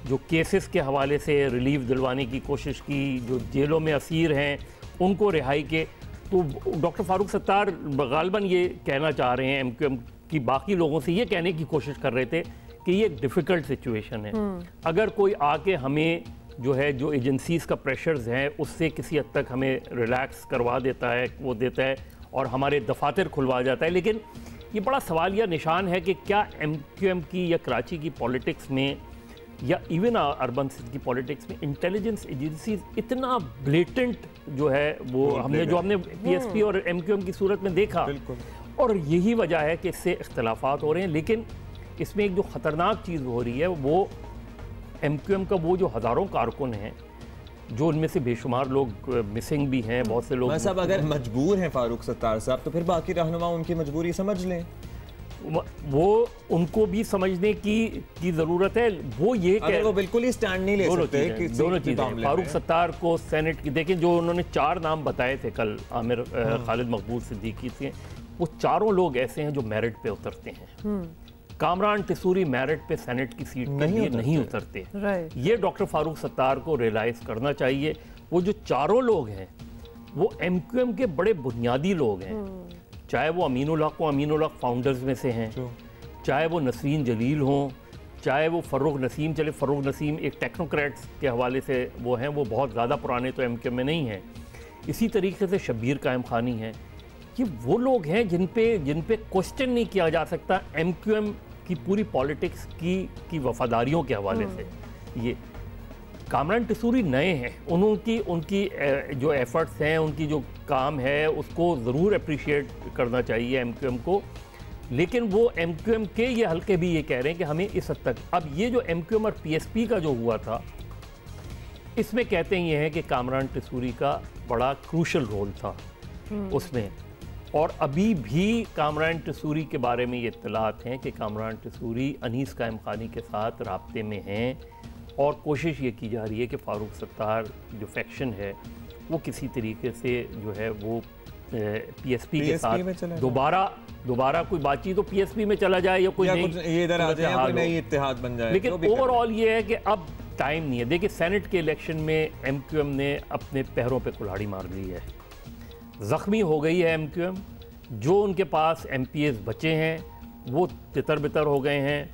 जो केसेस के हवाले से रिलीफ दिलवाने की कोशिश की, जो जेलों में असीर हैं उनको रिहाई के, तो डॉक्टर फारूक सत्तार गालिबन ये कहना चाह रहे हैं MQM की बाकी लोगों से ये कहने की कोशिश कर रहे थे कि ये एक डिफ़िकल्ट सिचुएशन है। अगर कोई आके हमें जो है जो एजेंसीज़ का प्रेशर्स हैं उससे किसी हद तक हमें रिलैक्स करवा देता है, वो देता है और हमारे दफातर खुलवा जाता है, लेकिन ये बड़ा सवालिया निशान है कि क्या MQM की या कराची की पॉलिटिक्स में या इवन अर्बन सिटी की पॉलिटिक्स में इंटेलिजेंस एजेंसीज इतना ब्लेटेंट जो है वो हमने PSP और MQM की सूरत में देखा, और यही वजह है कि इससे इख्तलाफात हो रहे हैं। लेकिन इसमें एक जो ख़तरनाक चीज़ हो रही है वो MQM का वो जो हज़ारों कारकुन हैं, जो उनमें से बेशुमार लोग मिसिंग भी हैं, बहुत से लोग साहब अगर मजबूर हैं फारूक सत्तार साहब तो फिर बाकी रहनुमा उनकी मजबूरी समझ लें, वो उनको भी समझने की ज़रूरत है। वो ये अगर वो बिल्कुल ही स्टैंड नहीं ले सकते कि दोनों चीज़ें फारूक सत्तार को सेनेट की देखें, जो उन्होंने 4 नाम बताए थे कल आमिर खालिद मकबूल सिद्दीकी से, वो चारों लोग ऐसे हैं जो मेरिट पे उतरते हैं। कामरान टिसोरी मेरिट पे सेनेट की सीट के लिए नहीं उतरते। ये डॉक्टर फारूक सत्तार को रियलाइज करना चाहिए। वो जो चारों लोग हैं वो MQM के बड़े बुनियादी लोग हैं, चाहे वो अमीनुल हक फाउंडर्स में से हैं, चाहे वो नसरीन जलील हों, चाहे वो फ़र्रुख नसीम, चले फ़र्रुख नसीम एक टेक्नोक्रेट्स के हवाले से वो हैं, वो बहुत ज़्यादा पुराने तो MQM में नहीं हैं। इसी तरीके से शब्बीर कायम खानी हैं। ये वो लोग हैं जिन पे क्वेश्चन नहीं किया जा सकता MQM की पूरी पॉलिटिक्स की वफादारियों के हवाले से। ये कामरान टिसोरी नए हैं, उनकी जो एफर्ट्स हैं, उनकी जो काम है उसको ज़रूर अप्रिशिएट करना चाहिए MQM को, लेकिन वो MQM के ये हल्के भी ये कह रहे हैं कि हमें इस हद तक, अब ये जो MQM और PSP का जो हुआ था इसमें कहते हैं ये है कि कामरान टिसोरी का बड़ा क्रूशल रोल था उसमें, और अभी भी कामरान टिसोरी के बारे में ये इत्तलात हैं कि कामरान टिसोरी अनीस कायम खानी के साथ राब्ते में हैं, और कोशिश ये की जा रही है कि फारूक सत्तार जो फैक्शन है वो किसी तरीके से जो है वो PSP के साथ दोबारा कोई बातचीत तो PSP में चला जाए या कोई नई इत्तेहाद बन जाए। लेकिन ओवरऑल ये है कि अब टाइम नहीं है। देखिए सेनेट के इलेक्शन में MQM ने अपने पैरों पे कुल्हाड़ी मार ली है, ज़ख्मी हो गई है MQM। जो उनके पास MPs बचे हैं वो तितर बितर हो गए हैं।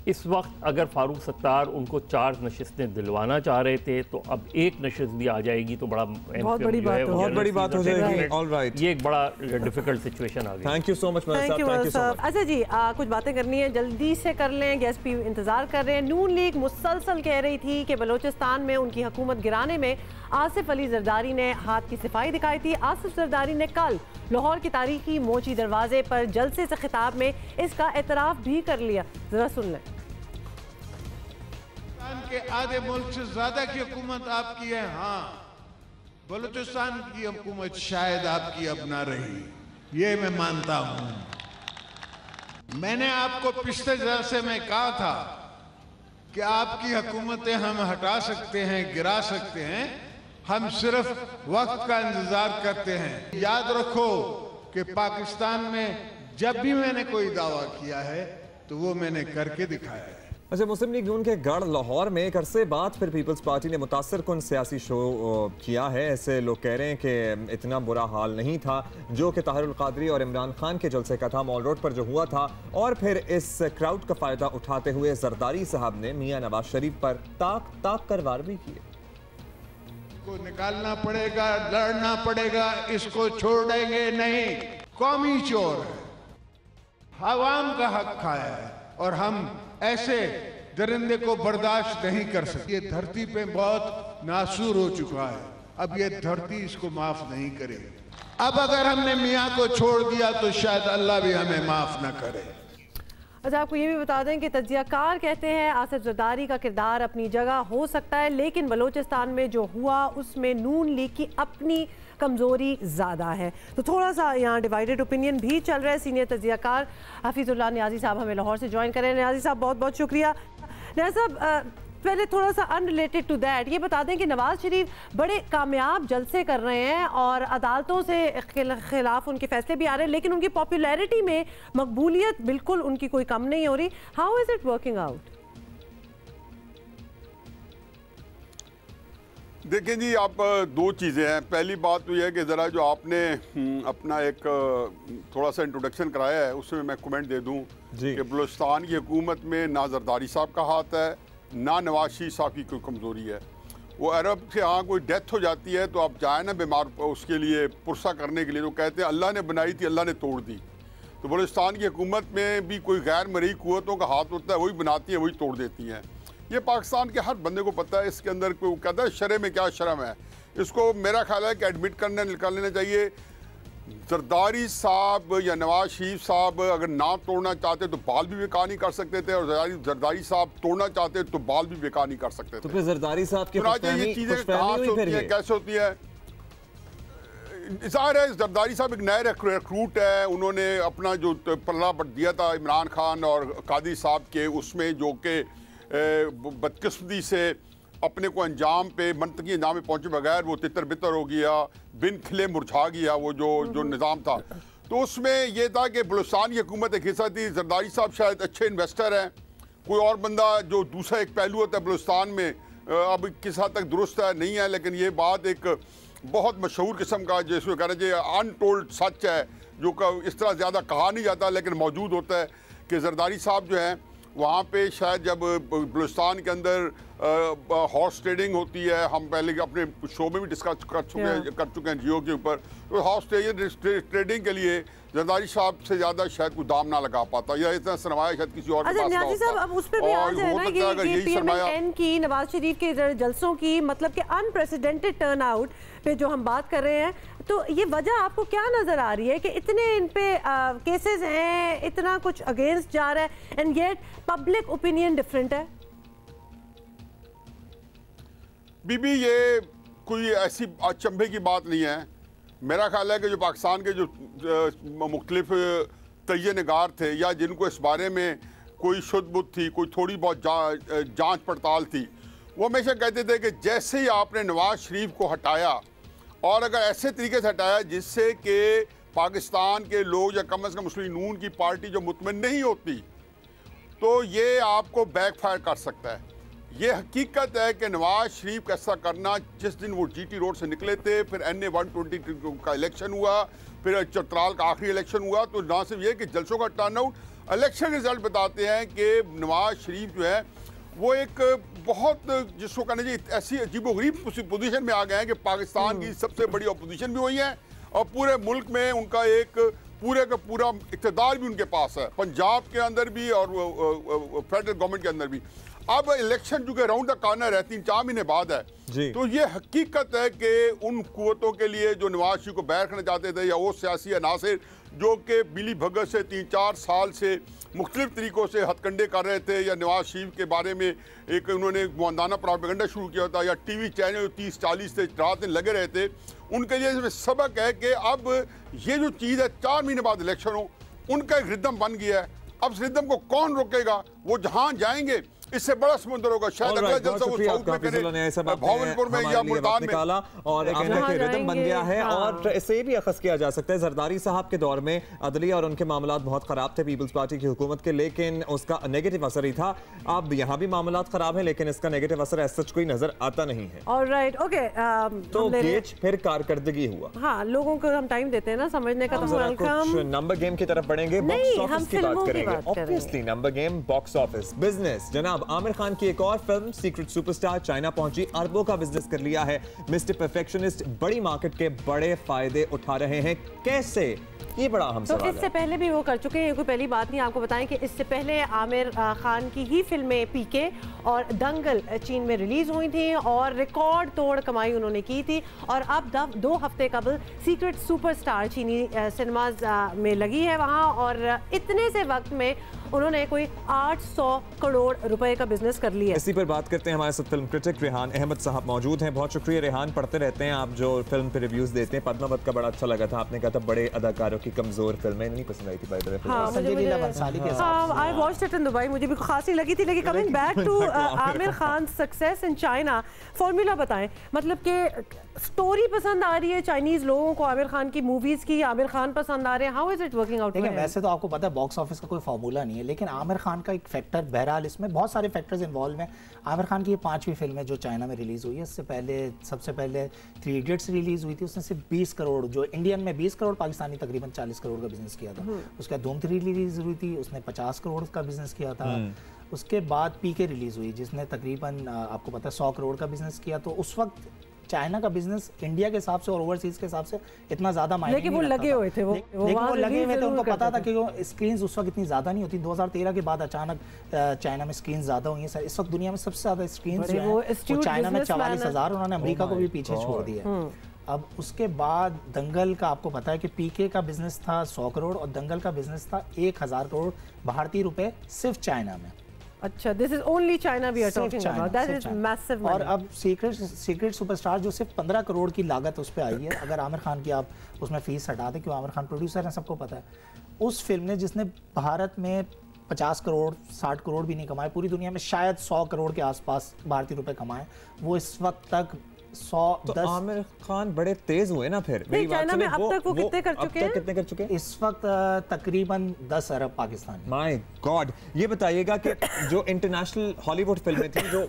इस वक्त अगर फारूक सत्तार उनको 4 नशिस्तें दिलवाना चाह रहे थे तो अब एक नशिस्त भी आ जाएगी तो बड़ा बहुत बड़ी बात हो जाएगी। ऑलराइट, ये एक बड़ा डिफिकल्ट सिचुएशन आ गई। Thank you so much. Thank you sir. अच्छा जी, कुछ बातें करनी है, जल्दी से कर लें, गेस्ट भी इंतजार कर रहे हैं। नून लीग मुसलसल कह रही थी कि बलोचिस्तान में उनकी हुकूमत गिराने में आसिफ अली जरदारी ने हाथ की सफाई दिखाई थी। आसिफ जरदारी ने कल लाहौर की तारीखी मोची दरवाजे पर जलसे से खिताब में इसका एतराफ़ भी कर लिया। जरा सुन लें। के आधे मुल्क से ज्यादा की हुकूमत आपकी है। हाँ, बलूचिस्तान की हुकूमत शायद आपकी अब ना रही, ये मैं मानता हूं। मैंने आपको पिछले जलसे में कहा था कि आपकी हुकूमतें हम हटा सकते हैं, गिरा सकते हैं, हम सिर्फ वक्त का इंतजार करते हैं। याद रखो कि पाकिस्तान में जब भी मैंने कोई दावा किया है तो वो मैंने करके दिखाया है। अच्छा, मुस्लिम लीग नून के गढ़ लाहौर में एक अरसे बाद फिर पीपल्स पार्टी ने मुतासर कुन सियासी शो किया है। ऐसे लोग कह रहे हैं कि इतना बुरा हाल नहीं था जो कि ताहिरुल कादरी और इमरान खान के जलसे का था, मॉल रोड पर जो हुआ था। और फिर इस क्राउड का फ़ायदा उठाते हुए जरदारी साहब ने मियां नवाज शरीफ पर ताक कर वार भी किए। को निकालना पड़ेगा, लड़ना पड़ेगा, इसको छोड़ देंगे नहीं। कौमी चोर है, अवाम का हक खाया है और हम ऐसे दरिंदे को बर्दाश्त नहीं कर सकते। ये धरती पे बहुत नासूर हो चुका है, अब ये धरती इसको माफ नहीं करेगी। अब अगर हमने मियाँ को छोड़ दिया तो शायद अल्लाह भी हमें माफ ना करे। अच्छा, आपको ये भी बता दें कि तज्जियाकार कहते हैं आसिफ जरदारी का किरदार अपनी जगह हो सकता है, लेकिन बलोचिस्तान में जो हुआ उसमें नून लीग की अपनी कमज़ोरी ज़्यादा है। तो थोड़ा सा यहाँ डिवाइडेड ओपिनियन भी चल रहा है। सीनियर तज्जियाकार हफीजुल्लाह नियाज़ी साहब हमें लाहौर से ज्वाइन करें। नियाज़ी साहब बहुत बहुत शुक्रिया। नियाज़ी साहब, पहले थोड़ा सा अनरिलेटेड टू दैट ये बता दें कि नवाज शरीफ बड़े कामयाब जलसे कर रहे हैं और अदालतों से खिलाफ उनके फैसले भी आ रहे हैं, लेकिन उनकी पॉपुलैरिटी में मकबूलियत बिल्कुल उनकी कोई कम नहीं हो रही। How is it working out? देखें जी, आप दो चीज़ें हैं। पहली बात तो यह है कि ज़रा जो आपने अपना एक थोड़ा सा इंट्रोडक्शन कराया है उसमें मैं कमेंट दे दूं कि बलूचिस्तान की हुकूमत में ना जरदारी साहब का हाथ है, ना नवाज शरीफ साहब की कोई कमज़ोरी है। वो अरब से यहाँ कोई डेथ हो जाती है तो आप जाए ना बीमार उसके लिए पुरसा करने के लिए, तो कहते हैं अल्लाह ने बनाई थी, अल्लाह ने तोड़ दी। तो बलूचिस्तान की हुकूमत में भी कोई गैर मरई क़ुव्वतों का हाथ होता है, वही बनाती हैं, वही तोड़ देती हैं। ये पाकिस्तान के हर बंदे को पता है। इसके अंदर कोई कहता है शरे में क्या शर्म है, इसको मेरा ख्याल है कि एडमिट करने निकाल लेना चाहिए। जरदारी साहब या नवाज शरीफ साहब अगर ना तोड़ना चाहते तो बाल भी बेकार नहीं कर सकते थे, और जरदारी साहब तोड़ना चाहते तो बाल भी बेकार नहीं कर सकते थे। तो फिर जरदारी साहब की ये चीज़ें कहाँ से होती हैं, कैसे होती है? ज़ाहिर है जरदारी साहब एक नए रिक्रूट है, उन्होंने अपना जो पल्ला बढ़ दिया था इमरान खान और कादरी साहब के, उसमें जो कि बदकिस्मती से अपने को अंजाम पे मनतकी अंजाम में पहुंचे बगैर वो तितर बितर हो गया, बिन खिले मुरझा गया वो जो निज़ाम था। तो उसमें यह था कि बलूचिस्तान की हुकूमत एक हिस्सा थी। जरदारी साहब शायद अच्छे इन्वेस्टर हैं, कोई और बंदा जो दूसरा एक पहलू होता है बलूचिस्तान में अब किस हद तक दुरुस्त है नहीं है, लेकिन ये बात एक बहुत मशहूर किस्म का जिसको कहना चाहिए अनटोल्ड सच है, जो इस तरह ज़्यादा कहा नहीं जाता लेकिन मौजूद होता है कि जरदारी साहब जो हैं वहाँ पे शायद जब बलूचिस्तान के अंदर हॉर्स ट्रेडिंग होती है, हम पहले अपने शो में भी डिस्कस कर चुके हैं जियो के ऊपर, तो हॉर्स ट्रेडिंग के लिए जरदारी साहब से ज़्यादा शायद कोई दाम ना लगा पाता या इतना सरमाया शायद किसी और के पास ना होता। अब उस पे भी आ जाए ना कि PMLN की नवाज शरीफ के जलसों की मतलब कि अनप्रेसिडेंटेड टर्नआउट पे जो हम बात कर रहे हैं, तो ये वजह आपको क्या नजर आ रही है कि इतने इन पे केसेस हैं, इतना कुछ अगेंस्ट जा रहा है and yet public opinion different है? बीबी, ये कोई ऐसी अचंभे की बात नहीं है। मेरा ख्याल है कि जो पाकिस्तान के जो मुख्तलिफ तजिए निगार थे या जिनको इस बारे में कोई शुद्ध बुद्ध थी, कोई थोड़ी बहुत जांच पड़ताल थी, वो हमेशा कहते थे कि जैसे ही आपने नवाज शरीफ को हटाया और अगर ऐसे तरीके से हटाया जिससे कि पाकिस्तान के लोग या कम से कम मुस्लिम नून की पार्टी जो मुतमईन नहीं होती, तो ये आपको बैकफायर कर सकता है। ये हकीकत है कि नवाज शरीफ का ऐसा करना, जिस दिन वो GT रोड से निकले थे, फिर NA 120 का इलेक्शन हुआ, फिर चतराल का आखिरी इलेक्शन हुआ, तो ना सिर्फ ये कि जलसों का टर्नआउट इलेक्शन रिजल्ट बताते हैं कि नवाज शरीफ जो है वो एक बहुत, जिसको कहना चाहिए, ऐसी अजीबोगरीब पोजीशन में आ गए हैं कि पाकिस्तान की सबसे बड़ी अपोजिशन भी वही है और पूरे मुल्क में उनका एक पूरे का पूरा इक़्तिदार भी उनके पास है, पंजाब के अंदर भी और फेडरल गवर्नमेंट के अंदर भी। अब इलेक्शन जो कि राउंड द कॉर्नर है, 3-4 महीने बाद है, तो ये हकीकत है कि उन कुव्वतों के लिए जो नवाज शरीफ को बैर करना चाहते थे या वो सियासी अनासिर जो कि बिली भगत से 3-4 साल से मुख्तलिफ तरीक़ों से हथकंडे कर रहे थे या नवाज शरीफ के बारे में एक उन्होंने मुआंदाना प्रोपेगेंडा शुरू किया था या टीवी चैनल 30-40 से रात दिन लगे रहे थे, उनके लिए इसमें सबक है कि अब ये जो चीज़ है 4 महीने बाद इलेक्शन हो, उनका एक रिदम बन गया है। अब इस रिदम को कौन रोकेगा? वो जहाँ जाएंगे इससे बड़ा समुद्र होगा, शायद अगला जलसा वो साउथ में करे, भावलपुर में या मुल्तान में, और एक रिदम बन गया है। और इससे भी अखज़ किया जा सकता है जरदारी साहब के दौर में अदलिया और उनके मामलात बहुत ख़राब थे पीपल्स पार्टी की हुकूमत के, लेकिन उसका नेगेटिव असर ही था। अब यहाँ भी मामलात ख़राब है लेकिन इसका नेगेटिव असर ऐसा कोई नजर आता नहीं है। ऑलराइट, ओके, तो गेज फिर कारकर्दगी हुआ। हाँ, लोगों को हम टाइम देते हैं ना समझने का। तो नंबर गेम की तरफ बढ़ेंगे, बॉक्स ऑफिस की बात करेंगे। Obviously number game, box office, business. जनाब आमिर खान की एक और फिल्म सीक्रेट सुपरस्टार चाइना पहुंची, अरबों का बिजनेस कर लिया है। मिस्टर परफेक्शनिस्ट बड़ी मार्केट के बड़े फायदे उठा रहे हैं, कैसे? ये बड़ा अहम सवाल है। इससे पहले भी वो कर चुके हैं, कोई पहली बात नहीं। आपको बताएं कि इससे पहले आमिर खान की ही फिल्में पीके और दंगल चीन में रिलीज हुई थी और रिकॉर्ड तोड़ कमाई उन्होंने की थी। और अब 2 हफ्ते कबल सीक्रेट सुपरस्टार चीनी सिनेमाज में लगी है वहाँ, और इतने से वक्त में उन्होंने कोई 800 करोड़ रुपए का बिजनेस कर लिया। इसी पर बात करते हैं, हमारे साथ फिल्म क्रिटिक रेहान अहमद साहब मौजूद हैं। बहुत शुक्रिया रेहान, पढ़ते रहते हैं आप जो फिल्म पे रिव्यूज देते हैं। पद्मावत का बड़ा अच्छा लगा था, आपने कहा था बड़े अदाकारों की कमजोर फिल्में नहीं पसंद आई थी। By the way Sanjay Leela Bhansali के साथ I watched it in Dubai, मुझे भी खासी लगी थी। लेकिन coming back to Aamir Khan success in China, formula बताएं, मतलब कि स्टोरी पसंद आ रही है चाइनीज लोगों को आमिर खान की मूवीज की, आमिर खान पसंद आ रहे हैं, how is it working out? देखिए वैसे तो आपको पता है बॉक्स ऑफिस का कोई फार्मूला नहीं है, लेकिन आमिर खान का एक फैक्टर, बहरहाल इसमें बहुत सारे फैक्टर्स इन्वॉल्व हैं। आमिर खान की ये 5वीं फिल्म है जो चाइना में रिलीज हुई है। इससे पहले सबसे पहले 3 इडियट्स रिलीज हुई थी, उसने सिर्फ 20 करोड़, जो इंडियन में 20 करोड़, पाकिस्तानी तकरीबन 40 करोड़ का बिजनेस किया था। उसके बाद धूम 3 रिलीज हुई थी, उसने 50 करोड़ का बिजनेस किया था। उसके बाद पीके रिलीज हुई जिसने तकरीबन आपको पता है 100 करोड़ का बिजनेस किया। तो उस वक्त चाइना का बिजनेस इंडिया के हिसाब से और ओवरसीज के हिसाब से इतना ज्यादा मायने लेकिन वो लगे हुए थे, लेकिन वो लगे हुए थे, उनको पता था कि स्क्रीन्स उस वक्त इतनी ज्यादा नहीं होती। 2013 के बाद अचानक चाइना में स्क्रीन ज्यादा हुई है। इस वक्त दुनिया में सबसे ज्यादा स्क्रीन्स जो है वो चाइना में 44,000, उन्होंने अमेरिका को भी पीछे छोड़ दिया। अब उसके बाद दंगल का आपको पता है कि पीके का बिजनेस था 100 करोड़ और दंगल का बिजनेस था 1000 करोड़ भारतीय रुपए सिर्फ चाइना में। अच्छा, this is only China we are talking about, that is massive money. और अब सीक्रेट सुपरस्टार जो सिर्फ 15 करोड़ की लागत उस पर आई है, अगर आमिर खान की आप उसमें फीस हटा दें, क्यों आमिर खान प्रोड्यूसर हैं, सबको पता है। उस फिल्म ने जिसने भारत में 50 करोड़ 60 करोड़ भी नहीं कमाए, पूरी दुनिया में शायद 100 करोड़ के आसपास भारतीय रुपए कमाए, वो इस वक्त तक 110। आमिर खान बड़े तेज हुए ना फिर। चाइना में अब तक वो कितने कर चुके हैं? कितने कर चुके हैं इस वक्त? तकरीबन 10 अरब पाकिस्तानी। माय गॉड, ये बताइएगा कि जो इंटरनेशनल हॉलीवुड फिल्में थी जो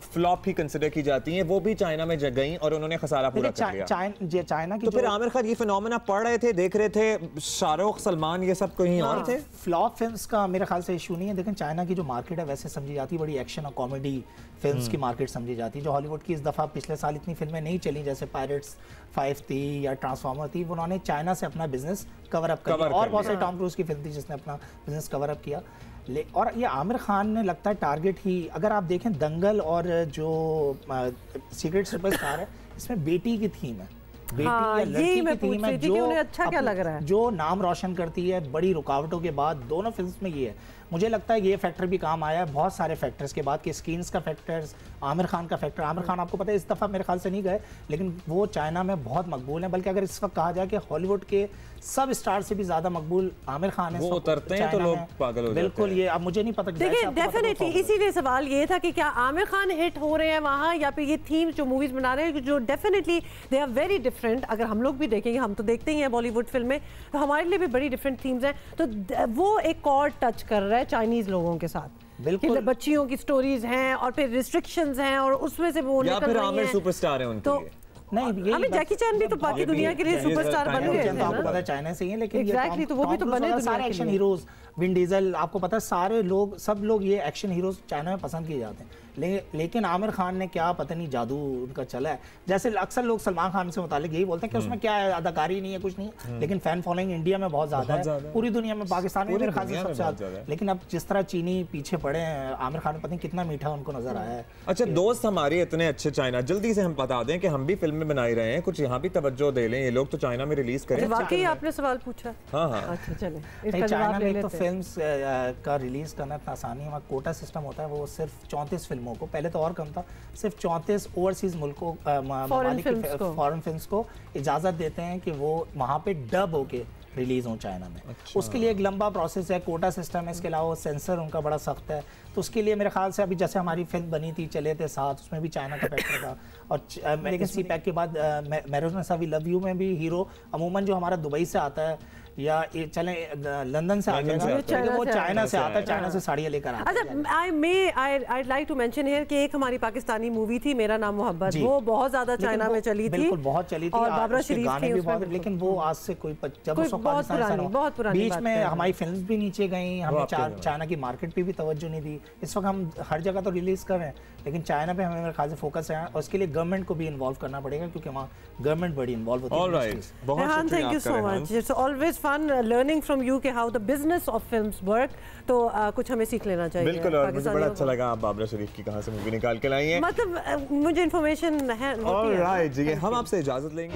फ्लॉप ही कंसिडर की जाती हैं, वो भी चाइना में जग गई और उन्होंने खसारा पूरा कर लिया। चाइना की तो फिर आमिर खान ये फिनोमेना पढ़ रहे थे, देख रहे थे, शाहरुख सलमान ये सब कहीं और थे। फ्लॉप फिल्म्स का मेरे ख्याल से इशू नहीं है, लेकिन चाइना की जो मार्केट है वैसे समझी जाती है, बड़ी एक्शन और कॉमेडी फिल्म्स की मार्केट समझी जाती है। जो हॉलीवुड की इस दफ़ा पिछले साल इतनी फिल्में नहीं चली, जैसे पायरेट्स 5 थी या ट्रांसफॉर्मर थी, उन्होंने चाइना से अपना बिजनेस कवर अप कर लिया। और बहुत सारी टॉम क्रूज की फिल्म थी जिसने अपना बिजनेस कवर अप किया। और ये आमिर खान ने लगता है टारगेट ही, अगर आप देखें दंगल और जो सीक्रेट सुपरस्टार है, इसमें बेटी की थीम है, बेटी या लड़की की थीम है, जो अच्छा क्या लग रहा है, जो नाम रोशन करती है बड़ी रुकावटों के बाद दोनों फिल्म्स में। ये है, मुझे लगता है ये फैक्टर भी काम आया है बहुत सारे फैक्टर्स के बाद, कि स्क्रीन्स का फैक्टर्स, आमिर खान का फैक्टर। आमिर खान आपको पता है इस दफ़ा मेरे ख्याल से नहीं गए, लेकिन वो चाइना में बहुत मकबूल है, बल्कि अगर इस वक्त कहा जाए कि हॉलीवुड के सब स्टार से भी ज्यादा मकबूल आमिर खान है। वो उतरते हैं तो लोग पागल हो जाते हैं। बिल्कुल, ये अब मुझे नहीं पता। देखिए डेफिनेटली इसीलिए सवाल ये था कि क्या आमिर खान हिट हो रहे हैं वहाँ, या फिर ये थीम जो मूवीज बना रहे हैं जो definitely they are very different. अगर हम लोग भी देखेंगे, हम तो देखते ही हैं बॉलीवुड फिल्में, तो हमारे लिए भी बड़ी डिफरेंट थीम्स हैं, तो वो एक और टच कर रहा है चाइनीज लोगों के साथ। बिल्कुल, बच्चियों की स्टोरीज हैं और फिर रिस्ट्रिक्शंस हैं और उसमें से वो या फिर आमिर सुपरस्टार है उनके लिए। नहीं, हमें जैकी चैन भी तो बाकी दुनिया के लिए सुपरस्टार बन गए थे। आपको पता है चाइना से ही है, लेकिन एग्जैक्टली तो वो भी तो बने सारे एक्शन हीरोज, विन डीजल, आपको पता है सारे लोग, सब लोग ये एक्शन हीरोज चाइना में पसंद किए जाते हैं। लेकिन आमिर खान ने क्या पता नहीं जादू उनका चला है। जैसे अक्सर लोग सलमान खान से मुतालिक यही बोलते हैं कि उसमें क्या है, अदाकारी नहीं है, कुछ नहीं है, लेकिन फैन फॉलोइंग इंडिया में बहुत ज्यादा है, पूरी दुनिया में, पाकिस्तान में मेरे ख्याल से सबसे ज्यादा। लेकिन अब जिस तरह चीनी पीछे पड़े हैं, आमिर खान पता नहीं कितना मीठा उनको नजर आया है। अच्छा दोस्त हमारे इतने अच्छे चाइना, जल्दी से हम बता दें कि हम भी फिल्में बना ही रहे हैं, कुछ यहाँ भी तवज्जो दे लें, ये लोग तो चाइना में रिलीज करें। वाकई आपने सवाल पूछा? हाँ हाँ, अच्छा चले, चाइना में तो फिल्म्स का रिलीज करना इतना आसान नहीं है। कोटा सिस्टम होता है, वो सिर्फ 34 फिल्मों को, पहले तो और कम था, सिर्फ 34 ओवरसीज मुल्कों फॉरेन फिल्म्स को इजाजत देते हैं कि वो वहाँ पे डब होके रिलीज हो चाइना में। अच्छा। उसके लिए एक लंबा प्रोसेस है, कोटा सिस्टम है, इसके अलावा सेंसर उनका बड़ा सख्त है। तो उसके लिए मेरे ख्याल से अभी जैसे हमारी फिल्म बनी थी चले थे साथ, उसमें भी चाइना का फैक्टर था, और लेकिन सी पैक के बाद मेहरोज वी लव यू में भी हीरो अमूमन जो हमारा दुबई से आता है या ये चले लंदन से आ जाएगा, वो चाइना से आता है, चाइना से साड़ियाँ लेकर आता है। अच्छा, I like to mention here कि एक हमारी पाकिस्तानी मूवी थी मेरा नाम मोहब्बत, वो बहुत ज्यादा चाइना में चली थी, बिल्कुल बहुत चली थी, और बाबरा शरीफ गाने भी बहुत, लेकिन वो आज से कोई बहुत पुरानी बीच में हमारी फिल्म भी नीचे गई, हमने चाइना की मार्केट पे भी तवज्जो नहीं दी। इस वक्त हम हर जगह तो रिलीज कर रहे हैं, लेकिन चाइना पे हमें मेरे ख्याल से फोकस है, और उसके लिए गवर्नमेंट को भी इन्वॉल्व करना पड़ेगा, क्योंकि वहाँ गवर्नमेंट बड़ी इन्वॉल्व होती है। ऑलराइट, बहुत thank you so much, it's always fun learning from you के how the business of films work, तो कुछ हमें सीख लेना चाहिए। बिल्कुल, और मुझे बड़ा अच्छा लगा आप बाबरा शरीफ की कहां से मूवी निकाल के लाई हैं, मतलब मुझे इन्फॉर्मेशन है। ऑलराइट जी, हम आपसे इजाजत लेंगे।